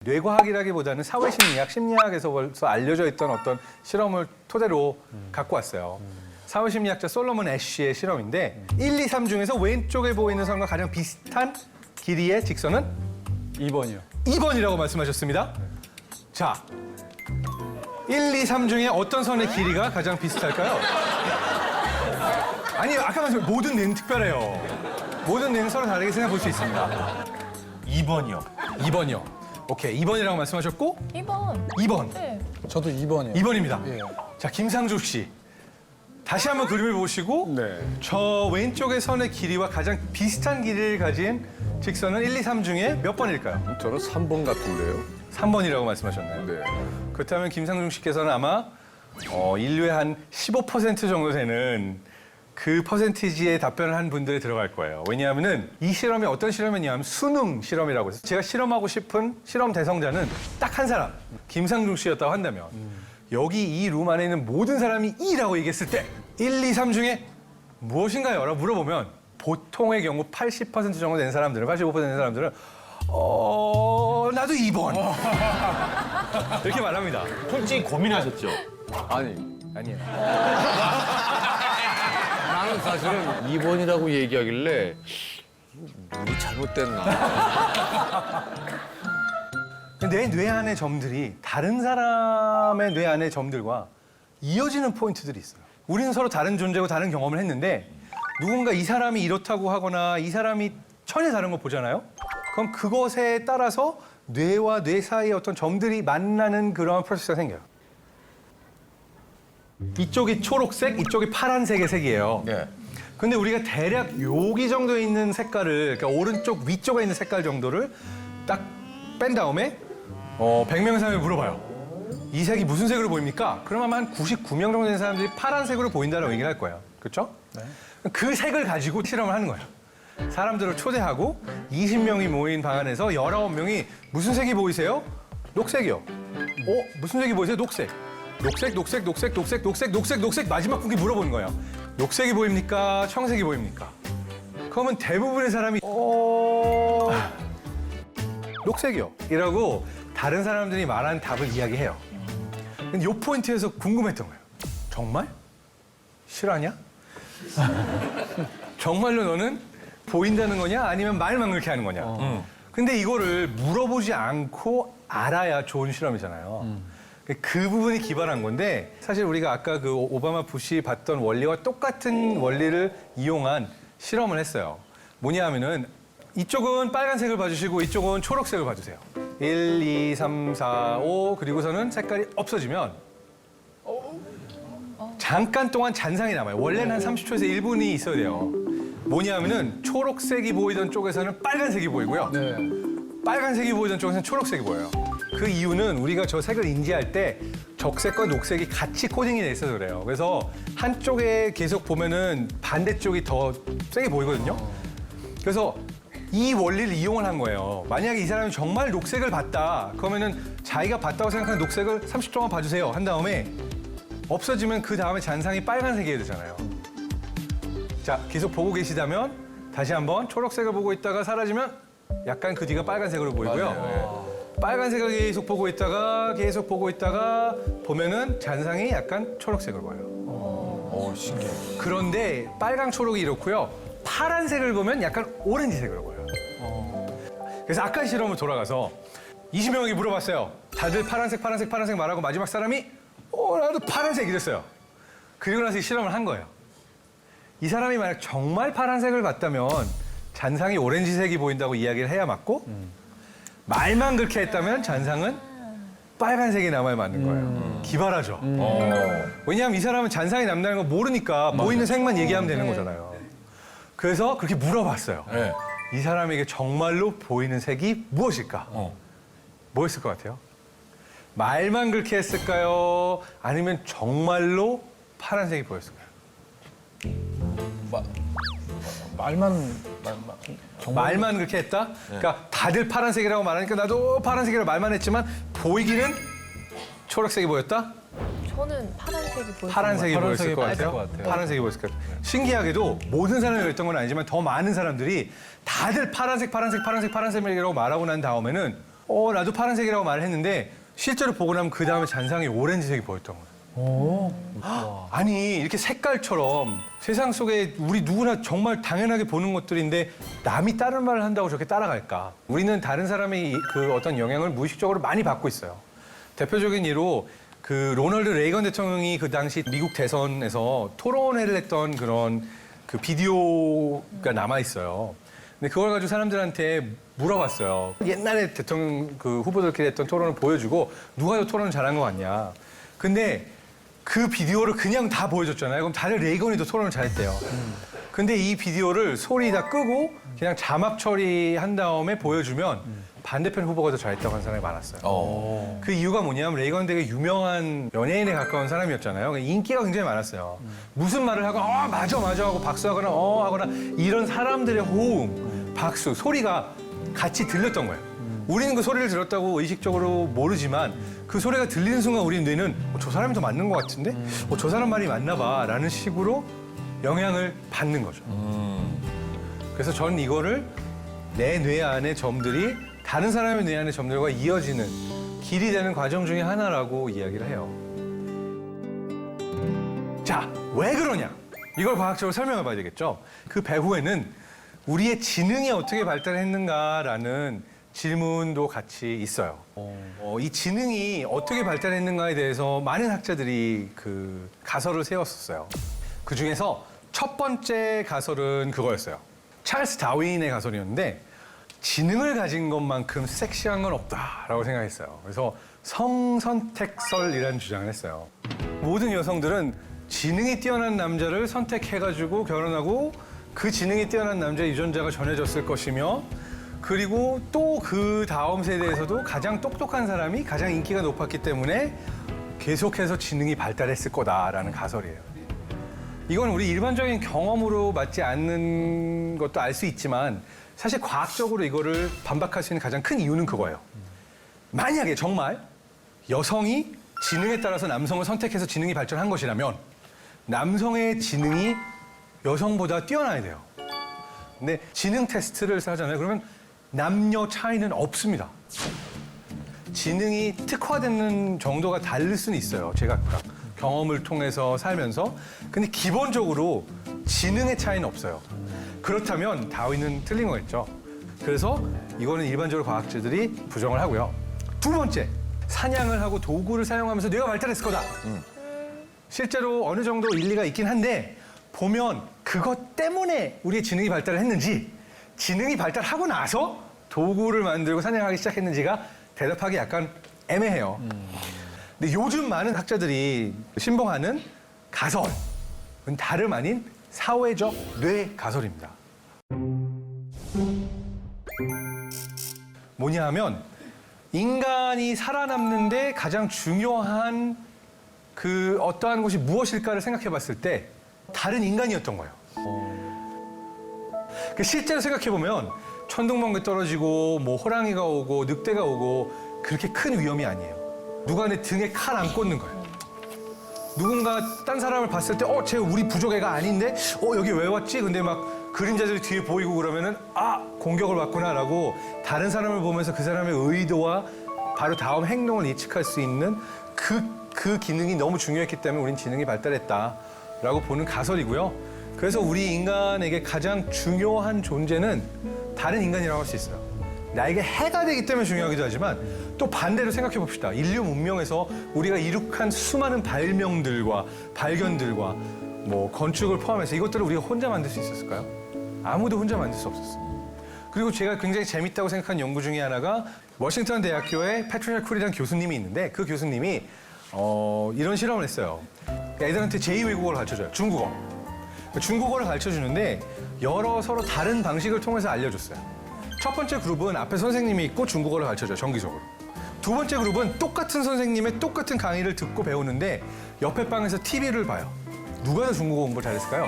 뇌과학이라기보다는 사회심리학, 심리학에서 벌써 알려져 있던 어떤 실험을 토대로 갖고 왔어요. 사회심리학자 솔로몬 애쉬의 실험인데 1, 2, 3 중에서 왼쪽에 보이는 선과 가장 비슷한 길이의 직선은 2번이요. 2번이라고 말씀하셨습니다. 자, 1, 2, 3 중에 어떤 선의 길이가 가장 비슷할까요? 아니, 아까 말씀 모든 뇌는 특별해요. 모든 뇌는 서로 다르게 생각해 볼 수 있습니다. 2번이요. 2번이요. 오케이, 2번이라고 말씀하셨고 2번. 2번. 네. 저도 2번이요. 2번입니다. 예. 자, 김상중 씨. 다시 한번 그림을 보시고 네. 저 왼쪽의 선의 길이와 가장 비슷한 길이를 가진 직선은 1, 2, 3 중에 몇 번일까요? 저는 3번 같은데요. 3번이라고 말씀하셨나요? 네. 그렇다면 김상중 씨께서는 아마 인류의 한 15% 정도 되는 그 퍼센티지의 답변을 한 분들에 들어갈 거예요. 왜냐하면은 이 실험이 어떤 실험이냐면 수능 실험이라고 해서 제가 실험하고 싶은 실험 대상자는 딱 한 사람, 김상중 씨였다고 한다면 여기 이 룸 안에 있는 모든 사람이 E라고 얘기했을 때 1, 2, 3 중에 무엇인가요? 라고 물어보면 보통의 경우 80% 정도 되는 사람들은 85% 되는 사람들은 나도 2번 이렇게 말합니다. 솔직히 고민하셨죠? 아니, 아니에요. 나는 사실은 2번이라고 얘기하길래 눈이 잘못됐나. 내 뇌 안의 점들이 다른 사람의 뇌 안의 점들과 이어지는 포인트들이 있어요. 우리는 서로 다른 존재고 다른 경험을 했는데 누군가 이 사람이 이렇다고 하거나 이 사람이 전혀 다른 거 보잖아요. 그럼 그것에 따라서 뇌와 뇌 사이의 어떤 점들이 만나는 그런 프로세스가 생겨요. 이쪽이 초록색, 이쪽이 파란색의 색이에요. 네. 근데 우리가 대략 여기 정도에 있는 색깔을, 그러니까 오른쪽 위쪽에 있는 색깔 정도를 딱 뺀 다음에 100명 이상을 물어봐요. 이 색이 무슨 색으로 보입니까? 그러면 한 99명 정도 되는 사람들이 파란색으로 보인다고 얘기를 할 거예요. 그렇죠? 네. 그 색을 가지고 실험을 하는 거예요. 사람들을 초대하고 20명이 모인 방 안에서 19명이 무슨 색이 보이세요? 녹색이요. 무슨 색이 보이세요? 녹색. 녹색, 녹색, 녹색, 녹색, 녹색, 녹색, 녹색 마지막 분께 물어보는 거예요. 녹색이 보입니까? 청색이 보입니까? 그러면 대부분의 사람이 녹색이요. 이라고 다른 사람들이 말한 답을 이야기해요. 근데 이 포인트에서 궁금했던 거예요. 정말? 실화냐? 정말로 너는 보인다는 거냐? 아니면 말만 그렇게 하는 거냐? 근데 이거를 물어보지 않고 알아야 좋은 실험이잖아요. 그 부분이 기발한 건데 사실 우리가 아까 그 오바마 부시 봤던 원리와 똑같은 원리를 이용한 실험을 했어요. 뭐냐 하면은 이쪽은 빨간색을 봐주시고 이쪽은 초록색을 봐주세요. 1, 2, 3, 4, 5 그리고서는 색깔이 없어지면 잠깐 동안 잔상이 남아요. 원래는 한 30초에서 1분이 있어야 돼요. 뭐냐 하면은 초록색이 보이던 쪽에서는 빨간색이 보이고요. 네. 빨간색이 보이던 쪽에서는 초록색이 보여요. 그 이유는 우리가 저 색을 인지할 때 적색과 녹색이 같이 코딩이 돼 있어서 그래요. 그래서 한쪽에 계속 보면은 반대쪽이 더 세게 보이거든요. 그래서 이 원리를 이용을 한 거예요. 만약에 이 사람이 정말 녹색을 봤다. 그러면은 자기가 봤다고 생각하는 녹색을 30초만 봐주세요. 한 다음에 없어지면 그 다음에 잔상이 빨간색이 되잖아요. 자, 계속 보고 계시다면 다시 한번 초록색을 보고 있다가 사라지면 약간 그 뒤가 빨간색으로 보이고요. 빨간색을 계속 보고 있다가 보면은 잔상이 약간 초록색으로 보여요. 신기해. 그런데 빨강 초록이 이렇고요. 파란색을 보면 약간 오렌지색으로 보여요. 그래서 아까 실험을 돌아가서 20명에게 물어봤어요. 다들 파란색 말하고 마지막 사람이 나도 파란색 이랬어요. 그리고 나서 이 실험을 한 거예요. 이 사람이 만약 정말 파란색을 봤다면 잔상이 오렌지색이 보인다고 이야기를 해야 맞고 말만 그렇게 했다면 잔상은 빨간색이 남아야 맞는 거예요. 기발하죠. 왜냐하면 이 사람은 잔상이 남다는 걸 모르니까 보이는 색만 얘기하면 되는 거잖아요. 그래서 그렇게 물어봤어요. 네. 이 사람에게 정말로 보이는 색이 무엇일까? 뭐였을 것 같아요? 말만 그렇게 했을까요? 아니면 정말로 파란색이 보였을까요? 말만 그렇게 했다? 그러니까 다들 파란색이라고 말하니까 나도 파란색이라고 말만 했지만 보이기는 초록색이 보였다? 저는 파란색이 보여요. 파란색이 보였을 것 빠질 같아요. 것 같아요. 파란색이 보였을 것 같아요. 신기하게도 모든 사람이 그랬던 건 아니지만 더 많은 사람들이 다들 파란색이라고 말하고 난 다음에는 나도 파란색이라고 말을 했는데 실제로 보고 나면 그 다음에 잔상이 오렌지색이 보였던 거예요. 아니 이렇게 색깔처럼 세상 속에 우리 누구나 정말 당연하게 보는 것들인데 남이 다른 말을 한다고 저렇게 따라갈까? 우리는 다른 사람의 그 어떤 영향을 무의식적으로 많이 받고 있어요. 대표적인 예로 그 로널드 레이건 대통령이 그 당시 미국 대선에서 토론회를 했던 그런 그 비디오가 남아 있어요. 근데 그걸 가지고 사람들한테 물어봤어요. 옛날에 대통령 그 후보들끼리 했던 토론을 보여주고 누가 더 토론을 잘한 것 같냐. 근데 그 비디오를 그냥 다 보여줬잖아요. 그럼 다들 레이건이 더 토론을 잘했대요. 근데 이 비디오를 소리 다 끄고 그냥 자막 처리한 다음에 보여주면 반대편 후보가 더 잘했다고 하는 사람이 많았어요. 그 이유가 뭐냐면 레이건 되게 유명한 연예인에 가까운 사람이었잖아요. 인기가 굉장히 많았어요. 무슨 말을 하고 맞아 하고 박수하거나 하거나 이런 사람들의 호응, 박수, 소리가 같이 들렸던 거예요. 우리는 그 소리를 들었다고 의식적으로 모르지만 그 소리가 들리는 순간 우리 뇌는 저 사람이 더 맞는 것 같은데? 저 사람 말이 맞나 봐 라는 식으로 영향을 받는 거죠. 그래서 저는 이거를 내 뇌 안의 점들이 다른 사람의 뇌 안의 점들과 이어지는 길이 되는 과정 중에 하나라고 이야기를 해요. 자, 왜 그러냐? 이걸 과학적으로 설명해 봐야 되겠죠? 그 배후에는 우리의 지능이 어떻게 발달했는가라는 질문도 같이 있어요. 이 지능이 어떻게 발달했는가에 대해서 많은 학자들이 그 가설을 세웠었어요. 그 중에서 첫 번째 가설은 그거였어요. 찰스 다윈의 가설이었는데 지능을 가진 것만큼 섹시한 건 없다라고 생각했어요. 그래서 성선택설이라는 주장을 했어요. 모든 여성들은 지능이 뛰어난 남자를 선택해가지고 결혼하고 그 지능이 뛰어난 남자 유전자가 전해졌을 것이며 그리고 또 그 다음 세대에서도 가장 똑똑한 사람이 가장 인기가 높았기 때문에 계속해서 지능이 발달했을 거다라는 가설이에요. 이건 우리 일반적인 경험으로 맞지 않는 것도 알 수 있지만 사실 과학적으로 이거를 반박할 수 있는 가장 큰 이유는 그거예요. 만약에 정말 여성이 지능에 따라서 남성을 선택해서 지능이 발전한 것이라면 남성의 지능이 여성보다 뛰어나야 돼요. 근데 지능 테스트를 하잖아요. 그러면 남녀 차이는 없습니다. 지능이 특화되는 정도가 다를 수는 있어요. 제가 경험을 통해서 살면서. 근데 기본적으로 지능의 차이는 없어요. 그렇다면 다윈은 틀린 거겠죠. 그래서 이거는 일반적으로 과학자들이 부정을 하고요. 두 번째, 사냥을 하고 도구를 사용하면서 뇌가 발달했을 거다. 실제로 어느 정도 일리가 있긴 한데 보면 그것 때문에 우리의 지능이 발달을 했는지 지능이 발달하고 나서 도구를 만들고 사냥하기 시작했는지가 대답하기 약간 애매해요. 근데 요즘 많은 학자들이 신봉하는 가설은 다름 아닌 사회적 뇌 가설입니다. 뭐냐 하면 인간이 살아남는데 가장 중요한 그 어떠한 것이 무엇일까를 생각해 봤을 때 다른 인간이었던 거예요. 실제로 생각해 보면 천둥번개 떨어지고 뭐 호랑이가 오고 늑대가 오고 그렇게 큰 위험이 아니에요. 누가 내 등에 칼 안 꽂는 거예요. 누군가 딴 사람을 봤을 때 쟤 우리 부족 애가 아닌데 여기 왜 왔지? 근데 막 그림자들이 뒤에 보이고 그러면은 공격을 받구나라고 다른 사람을 보면서 그 사람의 의도와 바로 다음 행동을 예측할 수 있는 그 기능이 너무 중요했기 때문에 우린 지능이 발달했다라고 보는 가설이고요. 그래서 우리 인간에게 가장 중요한 존재는 다른 인간이라고 할 수 있어요. 나에게 해가 되기 때문에 중요하기도 하지만 또 반대로 생각해 봅시다. 인류 문명에서 우리가 이룩한 수많은 발명들과 발견들과 뭐 건축을 포함해서 이것들을 우리가 혼자 만들 수 있었을까요? 아무도 혼자 만들 수 없었어요. 그리고 제가 굉장히 재밌다고 생각한 연구 중에 하나가 워싱턴 대학교에 패트리샤 쿨이라는 교수님이 있는데 그 교수님이 이런 실험을 했어요. 애들한테 제2외국어를 가르쳐줘요. 중국어. 중국어를 가르쳐주는데 여러 서로 다른 방식을 통해서 알려줬어요. 첫 번째 그룹은 앞에 선생님이 있고 중국어를 가르쳐줘요. 정기적으로. 두 번째 그룹은 똑같은 선생님의 똑같은 강의를 듣고 배우는데 옆에 방에서 TV를 봐요. 누가 더 중국어 공부를 잘했을까요?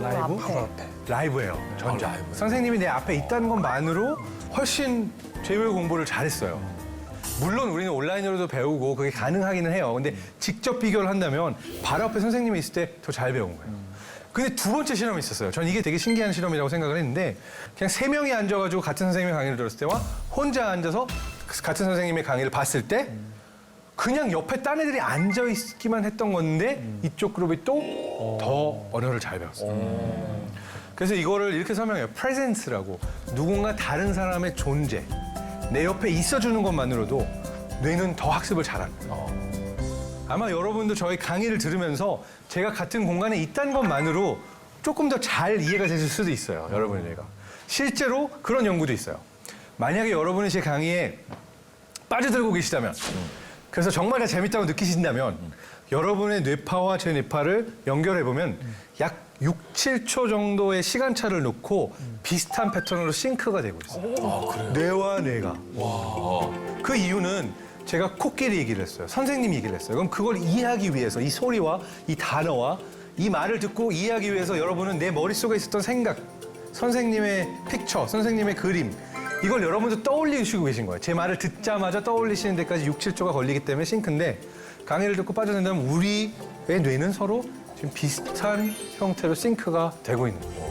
바로 앞에. 라이브예요. 전자. 선생님이 내 앞에 있다는 것만으로 훨씬 제2외국어 공부를 잘했어요. 물론 우리는 온라인으로도 배우고 그게 가능하기는 해요. 근데 직접 비교를 한다면 바로 앞에 선생님이 있을 때 더 잘 배운 거예요. 근데 두 번째 실험이 있었어요. 전 이게 되게 신기한 실험이라고 생각을 했는데 그냥 세 명이 앉아가지고 같은 선생님의 강의를 들었을 때와 혼자 앉아서 같은 선생님의 강의를 봤을 때 그냥 옆에 딴 애들이 앉아 있기만 했던 건데 이쪽 그룹이 또 더 언어를 잘 배웠어요. 그래서 이거를 이렇게 설명해요. presence라고. 누군가 다른 사람의 존재, 내 옆에 있어주는 것만으로도 뇌는 더 학습을 잘합니다. 아마 여러분도 저희 강의를 들으면서 제가 같은 공간에 있다는 것만으로 조금 더 잘 이해가 되실 수도 있어요. 여러분의 뇌가. 실제로 그런 연구도 있어요. 만약에 여러분이 제 강의에 빠져들고 계시다면 그래서 정말 다 재밌다고 느끼신다면 여러분의 뇌파와 제 뇌파를 연결해보면 약 6, 7초 정도의 시간차를 놓고 비슷한 패턴으로 싱크가 되고 있어요. 뇌와 뇌가. 그 이유는 제가 코끼리 얘기를 했어요. 선생님이 얘기를 했어요. 그럼 그걸 이해하기 위해서 이 소리와 이 단어와 이 말을 듣고 이해하기 위해서 여러분은 내 머릿속에 있었던 생각, 선생님의 픽처, 선생님의 그림 이걸 여러분도 떠올리시고 계신 거예요. 제 말을 듣자마자 떠올리시는 데까지 6, 7초가 걸리기 때문에 싱크인데 강의를 듣고 빠져든다면 우리의 뇌는 서로 지금 비슷한 형태로 싱크가 되고 있는 거예요.